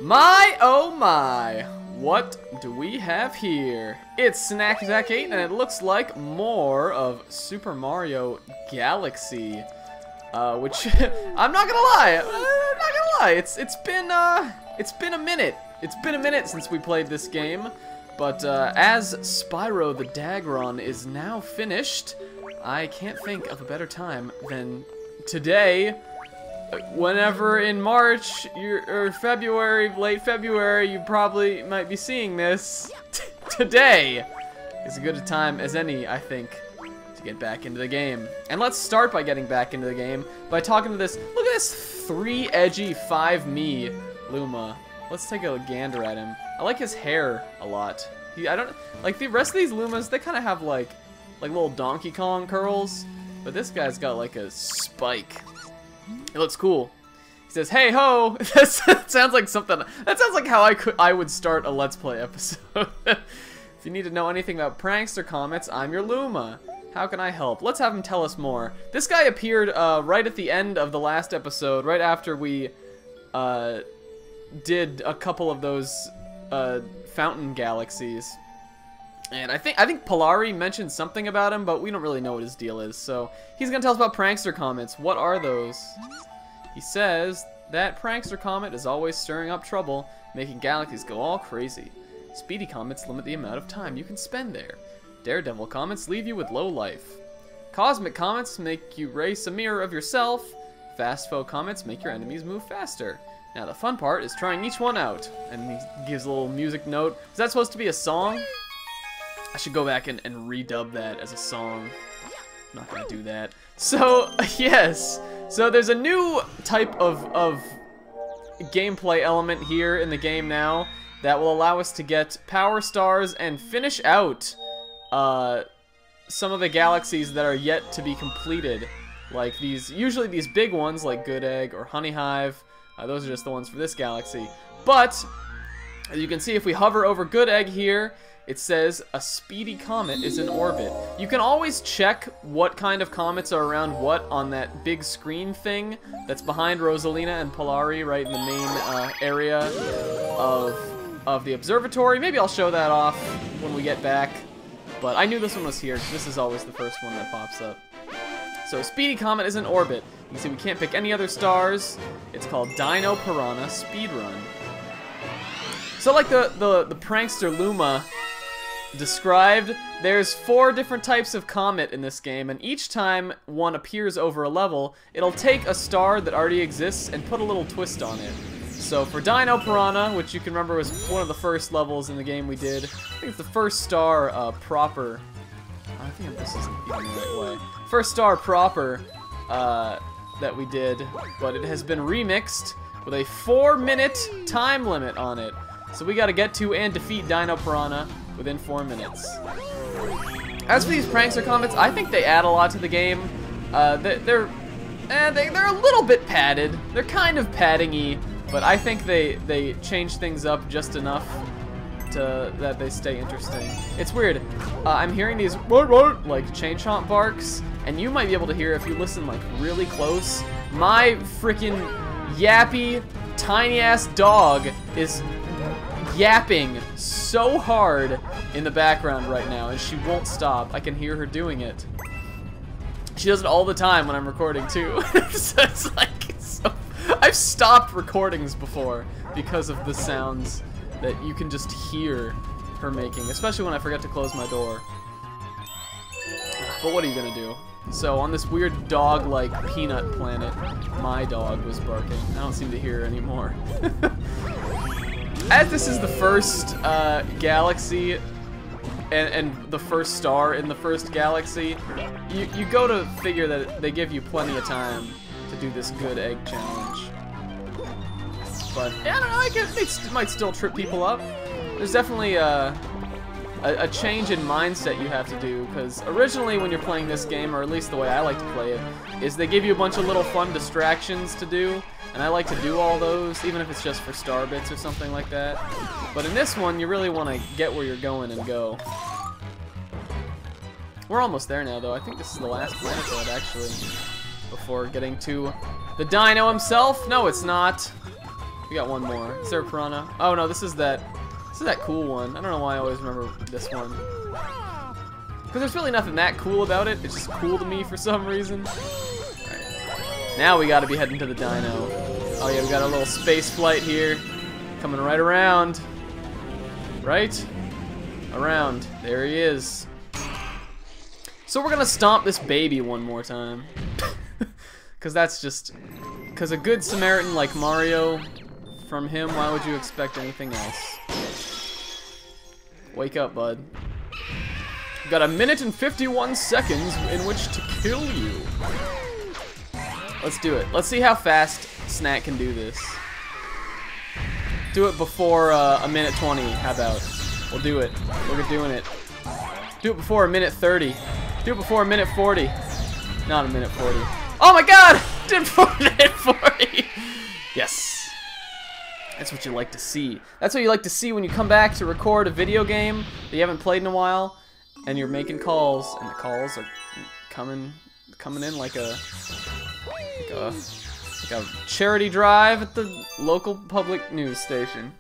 My oh my, what do we have here? It's SnackZack8 and it looks like more of Super Mario Galaxy. Which I'm not gonna lie, it's been a minute. It's been a minute since we played this game. But as Spyro the Dagron is now finished, I can't think of a better time than today. Whenever in March or February, late February, you probably might be seeing this. Today is as good a time as any, I think, to get back into the game. And let's start by getting back into the game by talking to this. Look at this 3 edgy 5 me Luma. Let's take a gander at him. I like his hair a lot. I don't like the rest of these Lumas. They kind of have like little Donkey Kong curls, but this guy's got like a spike. It looks cool. He says, "Hey ho!" That sounds like something. That sounds like how I would start a Let's Play episode. If you need to know anything about prankster comments, I'm your Luma. How can I help? Let's have him tell us more. This guy appeared right at the end of the last episode, right after we did a couple of those fountain galaxies. And I think Polari mentioned something about him, but we don't really know what his deal is. So he's gonna tell us about prankster comments. What are those? He says that prankster comment is always stirring up trouble, making galaxies go all crazy. Speedy comments limit the amount of time you can spend there. Daredevil comments leave you with low life. Cosmic comments make you race a mirror of yourself. Fast foe comments make your enemies move faster. Now the fun part is trying each one out. And he gives a little music note. Is that supposed to be a song? I should go back and redub that as a song. I'm not gonna do that. So, yes. So there's a new type of gameplay element here in the game now that will allow us to get power stars and finish out some of the galaxies that are yet to be completed. Like these, usually these big ones like Good Egg or Honey Hive. Those are just the ones for this galaxy. But, as you can see, if we hover over Good Egg here, it says a speedy comet is in orbit. You can always check what kind of comets are around what on that big screen thing that's behind Rosalina and Polari right in the main area of the observatory. Maybe I'll show that off when we get back. But I knew this one was here. This is always the first one that pops up. So Speedy Comet is in orbit. You can see we can't pick any other stars. It's called Dino Piranha Speedrun. So like the prankster Luma described, there's 4 different types of comet in this game, and each time one appears over a level, it'll take a star that already exists and put a little twist on it. So for Dino Piranha, which you can remember was one of the first levels in the game we did, I think it's the first star proper. I think this isn't even the right way. First star proper that we did, but it has been remixed with a 4-minute time limit on it. So we gotta get to and defeat Dino Piranha within 4 minutes. As for these prankster comments, I think they add a lot to the game. They're a little bit padded. They're kind of padding-y, but I think they change things up just enough to that they stay interesting. It's weird. I'm hearing these like chain chomp barks, and you might be able to hear if you listen like really close. My freaking yappy, tiny-ass dog is yapping so hard in the background right now, and she won't stop. I can hear her doing it. She does it all the time when I'm recording too. So it's like, I've stopped recordings before because of the sounds that you can just hear her making, especially when I forget to close my door. But what are you gonna do? So on this weird dog-like peanut planet, my dog was barking. I don't seem to hear her anymore. As this is the first galaxy and the first star in the first galaxy, you go to figure that they give you plenty of time to do this Good Egg challenge. But yeah, I don't know, I guess it might still trip people up. There's definitely a change in mindset you have to do, because originally when you're playing this game, or at least the way I like to play it, is they give you a bunch of little fun distractions to do, and I like to do all those, even if it's just for star bits or something like that. But in this one, you really want to get where you're going and go. We're almost there now, though. I think this is the last planet, actually, before getting to the dino himself. No, it's not. We got one more. Is there a piranha? Oh no, this is that cool one. I don't know why I always remember this one. Because there's really nothing that cool about it. It's just cool to me for some reason. Right. Now we gotta be heading to the dino. Oh yeah, we got a little space flight here. Coming right around. Right? Around. There he is. So we're gonna stomp this baby one more time. Because that's just... Because a good Samaritan like Mario, from him, why would you expect anything else? Wake up, bud. We've got 1 minute and 51 seconds in which to kill you. Let's do it. Let's see how fast Snack can do this. Do it before 1 minute 20, how about? We'll do it. We're doing it. Do it before 1 minute 30. Do it before 1 minute 40. Not 1 minute 40. Oh my god! Did it before 1 minute 40! Yes. That's what you like to see. That's what you like to see when you come back to record a video game that you haven't played in a while, and you're making calls, and the calls are coming in like a charity drive at the local public news station.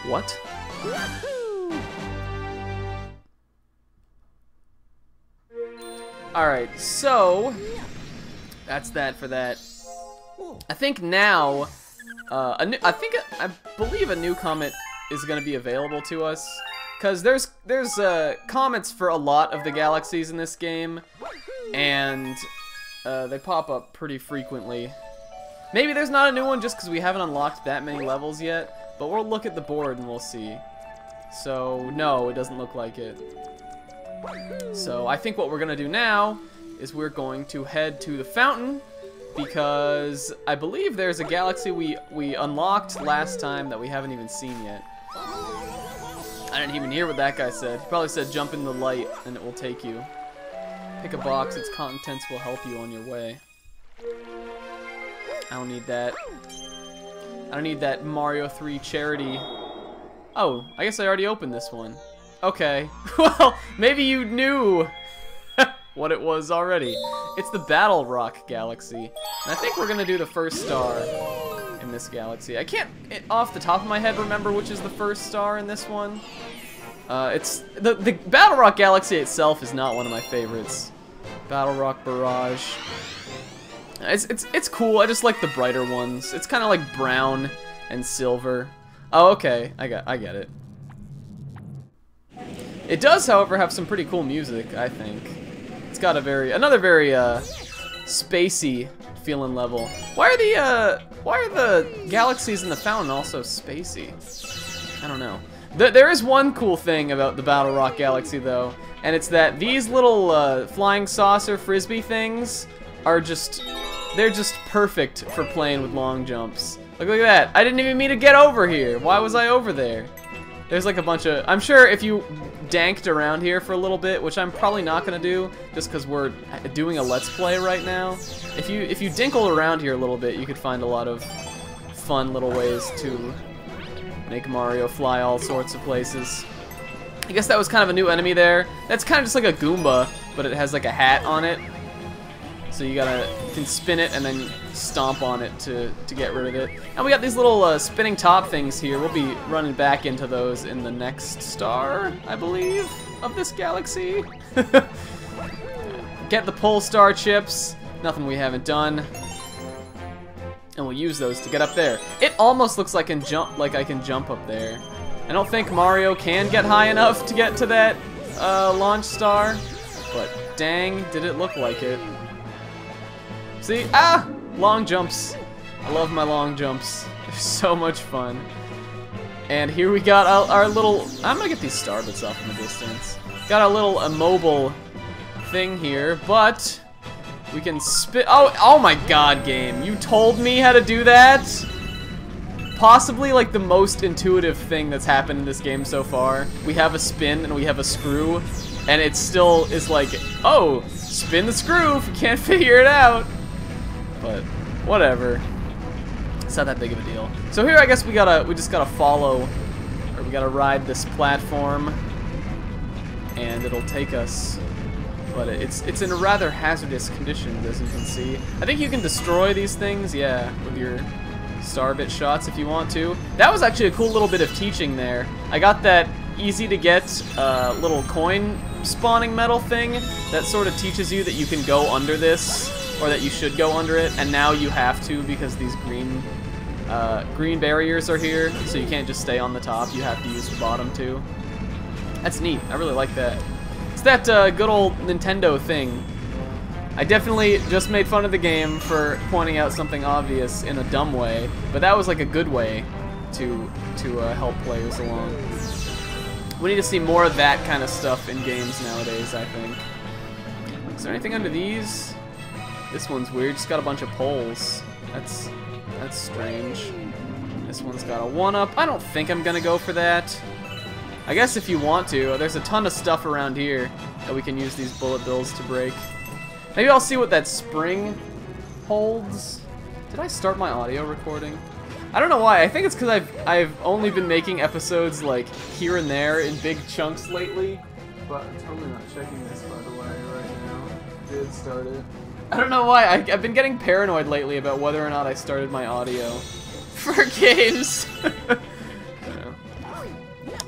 What? Alright, so that's that for that. I think now, I believe a new comet is going to be available to us, because there's comets for a lot of the galaxies in this game, and they pop up pretty frequently. Maybe there's not a new one just because we haven't unlocked that many levels yet, but we'll look at the board and we'll see. So, no, it doesn't look like it. So, I think what we're going to do now is we're going to head to the fountain, because I believe there's a galaxy we unlocked last time that we haven't even seen yet. I didn't even hear what that guy said. He probably said jump in the light and it will take you. Pick a box, its contents will help you on your way. I don't need that. I don't need that Mario 3 charity. Oh, I guess I already opened this one. Okay. Well, maybe you knew what it was already. It's the BattleRock galaxy. And I think we're gonna do the first star in this galaxy. I can't, off the top of my head, remember which is the first star in this one. It's the BattleRock galaxy itself is not one of my favorites. BattleRock Barrage. It's cool. I just like the brighter ones. It's kind of like brown and silver. Oh, okay. I get it. It does, however, have some pretty cool music, I think. It's got another very spacey feeling level. Why are the galaxies in the fountain also spacey? I don't know. There is one cool thing about the BattleRock galaxy though, and it's that these little flying saucer frisbee things are they're just perfect for playing with long jumps. Look at that. I didn't even mean to get over here. Why was I over there? There's like a bunch of, I'm sure if you danked around here for a little bit, which I'm probably not gonna do just because we're doing a let's play right now. If you dinkle around here a little bit, you could find a lot of fun little ways to make Mario fly all sorts of places. I guess that was kind of a new enemy there. That's kind of just like a Goomba, but it has like a hat on it. So you can spin it and then stomp on it to get rid of it. And we got these little spinning top things here. We'll be running back into those in the next star, I believe, of this galaxy. Get the pole star chips. Nothing we haven't done. And we'll use those to get up there. It almost looks like I can jump up there. I don't think Mario can get high enough to get to that launch star, but dang, did it look like it. See? Ah! Long jumps. I love my long jumps. They're so much fun. And here we got our little... I'm gonna get these star bits off in the distance. Got a little immobile thing here, but... we can spit. Oh my god, game. You told me how to do that? Possibly like the most intuitive thing that's happened in this game so far. We have a spin and we have a screw, and it still is like, oh, spin the screw if you can't figure it out. But whatever. It's not that big of a deal. So here I guess we just gotta follow, or we gotta ride this platform, and it'll take us. But it's in a rather hazardous condition, as you can see. I think you can destroy these things, yeah, with your Starbit shots if you want to. That was actually a cool little bit of teaching there. I got that easy to get little coin spawning metal thing that sort of teaches you that you can go under this, or that you should go under it, and now you have to because these green barriers are here, so you can't just stay on the top, you have to use the bottom too. That's neat, I really like that. It's that good old Nintendo thing. I definitely just made fun of the game for pointing out something obvious in a dumb way, but that was like a good way to help players along. We need to see more of that kind of stuff in games nowadays, I think. Is there anything under these? This one's weird, just got a bunch of poles. That's strange. This one's got a 1-up. I don't think I'm gonna go for that. I guess if you want to, there's a ton of stuff around here that we can use these bullet bills to break. Maybe I'll see what that spring holds. Did I start my audio recording? I don't know why. I think it's because I've only been making episodes like here and there in big chunks lately. But I'm totally not checking this, by the way, right now. Did start it. I don't know why. I've been getting paranoid lately about whether or not I started my audio for games. I don't know.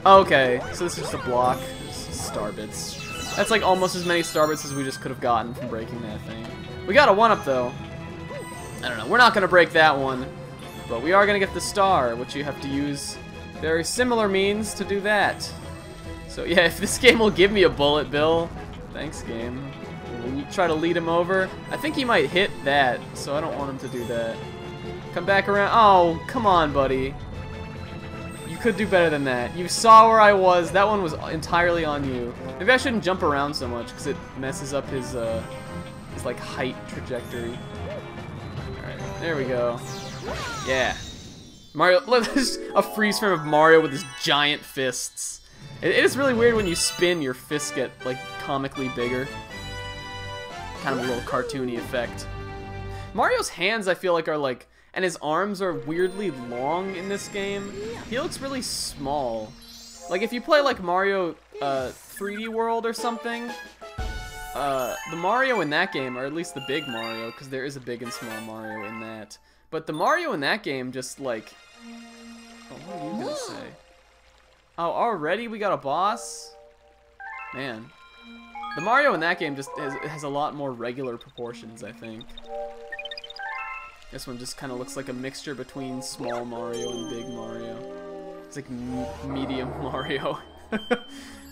Okay, so this is just a block. This is Starbits. That's like almost as many Starbits as we just could have gotten from breaking that thing. We got a 1-up though. I don't know. We're not gonna break that one. But we are going to get the star, which you have to use very similar means to do that. So yeah, if this game will give me a bullet bill, thanks game. We'll try to lead him over. I think he might hit that, so I don't want him to do that. Come back around. Oh, come on, buddy. You could do better than that. You saw where I was. That one was entirely on you. Maybe I shouldn't jump around so much because it messes up his like height trajectory. All right, there we go. Yeah. Mario, there's a freeze frame of Mario with his giant fists. It is really weird when you spin, your fists get, like, comically bigger. Kind of a little cartoony effect. Mario's hands, I feel like, are, like, and his arms are weirdly long in this game. He looks really small. Like, if you play, like, Mario 3D World or something, the Mario in that game, or at least the big Mario, because there is a big and small Mario in that, but the Mario in that game just like... Oh, what are you gonna say? Oh, already we got a boss? Man. The Mario in that game just has a lot more regular proportions, I think. This one just kind of looks like a mixture between small Mario and big Mario. It's like medium Mario. I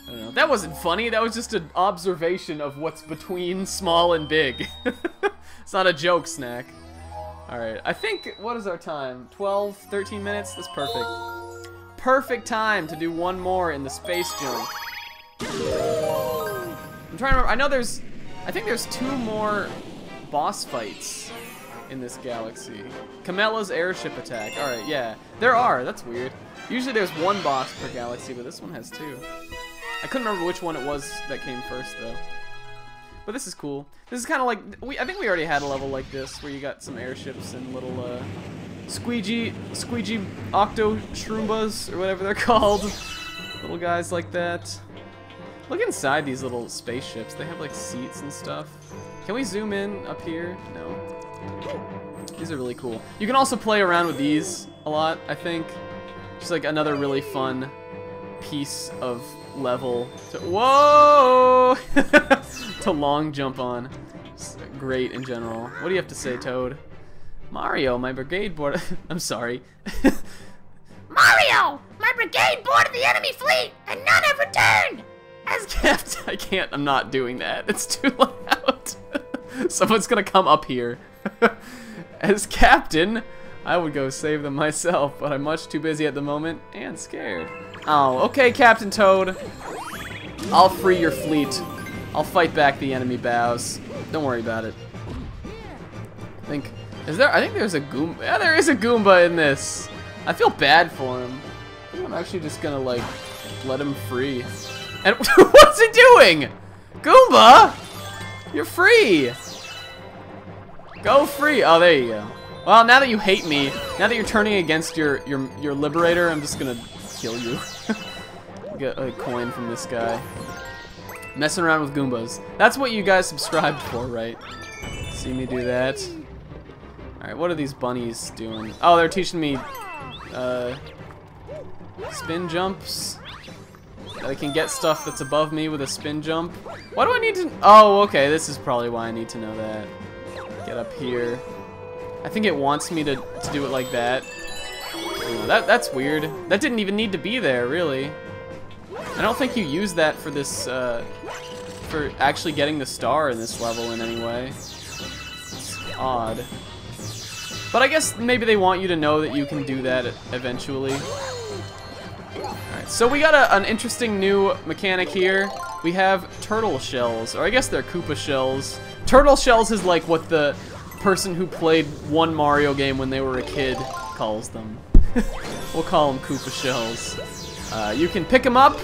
don't know. That wasn't funny. That was just an observation of what's between small and big. It's not a joke, Snack. Alright, I think, what is our time? 12, 13 minutes? That's perfect. Perfect time to do one more in the space junk. I'm trying to remember, I think there's 2 more boss fights in this galaxy. Kamella's airship attack. Alright, yeah. There are, that's weird. Usually there's 1 boss per galaxy, but this one has 2. I couldn't remember which one it was that came first, though. But this is cool. This is kind of like, I think we already had a level like this, where you got some airships and little, squeegee octo shroombas, or whatever they're called. Little guys like that. Look inside these little spaceships. They have, like, seats and stuff. Can we zoom in up here? No. These are really cool. You can also play around with these a lot, I think. Just, like, another really fun piece of level to, whoa! To long jump on. It's great in general. What do you have to say, Toad? Mario, my brigade board. I'm sorry. Mario, my brigade boarded the enemy fleet and none have returned. As Captain, I can't. I'm not doing that. It's too loud. Someone's gonna come up here. As Captain, I would go save them myself, but I'm much too busy at the moment and scared. Oh, okay, Captain Toad. I'll free your fleet. I'll fight back the enemy bows. Don't worry about it. I think there's a Goomba. Yeah, there is a Goomba in this. I feel bad for him. I think I'm actually just gonna, like, let him free. And what's he doing? Goomba! You're free! Go free! Oh, there you go. Well, now that you hate me, now that you're turning against your liberator, I'm just gonna kill you. Get a coin from this guy. Messing around with Goombas. That's what you guys subscribed for, right? See me do that. Alright, what are these bunnies doing? Oh, they're teaching me spin jumps. I can get stuff that's above me with a spin jump. Why do I need to... Oh, okay, this is probably why I need to know that. Get up here. I think it wants me to do it like that. Oh, that's weird. That didn't even need to be there, really. I don't think you use that for this, for actually getting the star in this level in any way. It's odd. But I guess maybe they want you to know that you can do that eventually. Alright, so we got an interesting new mechanic here. We have turtle shells, or I guess they're Koopa shells. Turtle shells is like what the person who played one Mario game when they were a kid calls them. We'll call them Koopa shells. You can pick them up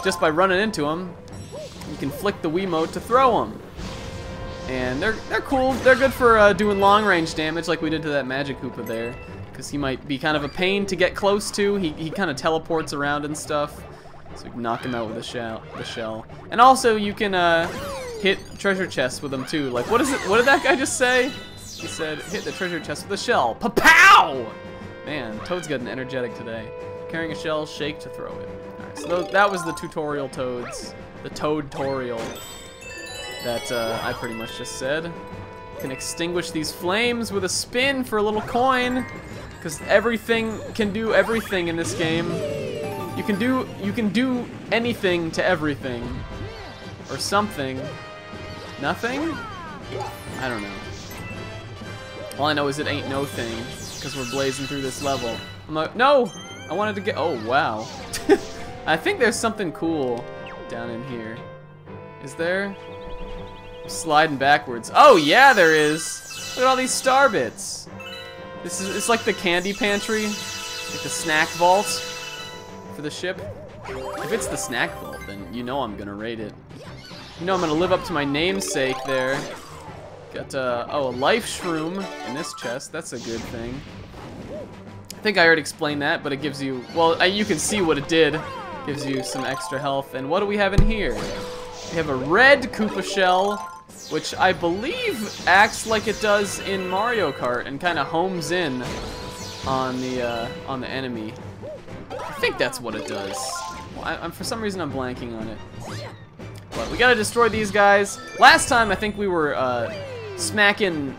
just by running into them. You can flick the Wiimote to throw them. And they're cool. They're good for doing long-range damage like we did to that Magic Koopa there. Because he might be kind of a pain to get close to. He kind of teleports around and stuff. So we can knock him out with the shell. And also you can hit treasure chests with them too. Like, what is it? What did that guy just say? He said, hit the treasure chest with a shell. Pa-pow! Man, Toad's getting energetic today. Carrying a shell, shake to throw it. Alright, so that was the tutorial Toads. The Toad-torial that I pretty much just said. You can extinguish these flames with a spin for a little coin. Because everything can do everything in this game. You can do anything to everything. Or something. Nothing? I don't know. All I know is it ain't no thing. Because we're blazing through this level. I'm like, no! I wanted to get, oh wow. I think there's something cool down in here. Is there? I'm sliding backwards. Oh yeah, there is! Look at all these star bits. It's like the candy pantry, like the snack vault for the ship. If it's the snack vault, then you know I'm gonna raid it. You know I'm gonna live up to my namesake there. Got oh, a life shroom in this chest. That's a good thing. I think I already explained that, but it gives you, well, you can see what it did. Gives you some extra health. And what do we have in here? We have a red Koopa shell, which I believe acts like it does in Mario Kart and kind of homes in on the enemy. I think that's what it does. Well, for some reason I'm blanking on it. But we gotta destroy these guys. Last time I think we were smacking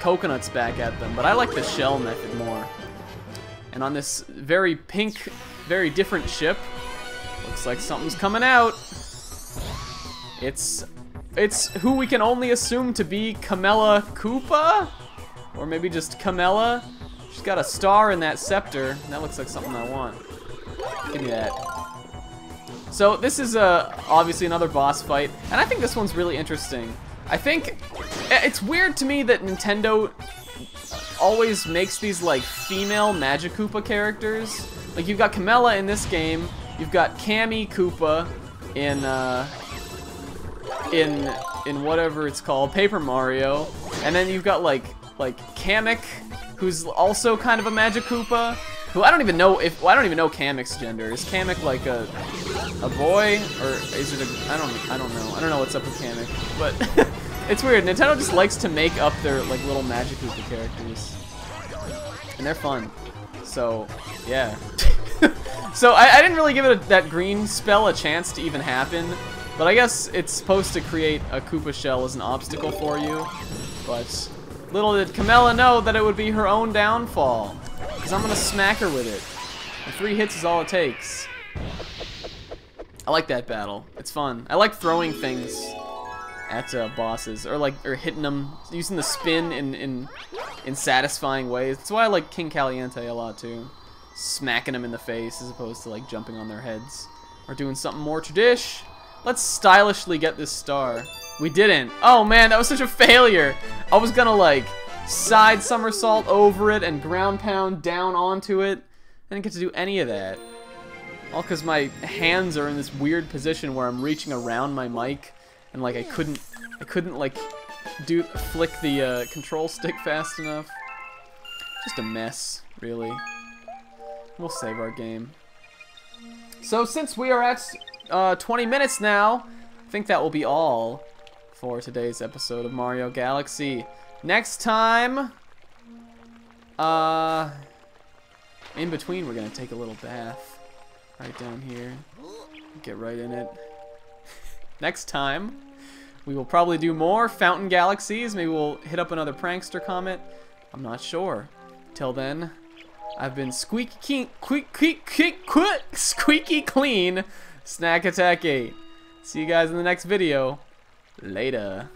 coconuts back at them, but I like the shell method more. And on this very pink, very different ship, looks like something's coming out. It's who we can only assume to be Kamella Koopa? Or maybe just Kamella. She's got a star in that scepter. That looks like something I want. Give me that. So this is obviously another boss fight, and I think this one's really interesting. I think it's weird to me that Nintendo always makes these like female Magic Koopa characters. Like you've got Kamella in this game, you've got Cammy Koopa in whatever it's called, Paper Mario, and then you've got like Kamek, who's also kind of a Magic Koopa. Who I don't even know Kamek's gender. Is Kamek like a boy, or is it a? I don't know. I don't know what's up with Kamek, but it's weird. Nintendo just likes to make up their like little Magic Koopa characters, and they're fun. So yeah. So I didn't really give it that green spell a chance to even happen, but I guess it's supposed to create a Koopa shell as an obstacle for you. But little did Kamella know that it would be her own downfall. Because I'm going to smack her with it. And 3 hits is all it takes. I like that battle. It's fun. I like throwing things at bosses. Or hitting them, using the spin in satisfying ways. That's why I like King Caliente a lot too. Smacking them in the face as opposed to like jumping on their heads. Or doing something more tradish. Let's stylishly get this star. We didn't. Oh man, that was such a failure. I was gonna like side somersault over it and ground pound down onto it. I didn't get to do any of that. All because my hands are in this weird position where I'm reaching around my mic and like I couldn't like flick the control stick fast enough. Just a mess, really. We'll save our game. So since we are at 20 minutes now, I think that will be all for today's episode of Mario Galaxy. Next time, In between, we're gonna take a little bath. Right down here. Get right in it. Next time, we will probably do more Fountain Galaxies. Maybe we'll hit up another Prankster Comet. I'm not sure. Till then, I've been squeaky clean Snack Attack 8. See you guys in the next video. Later.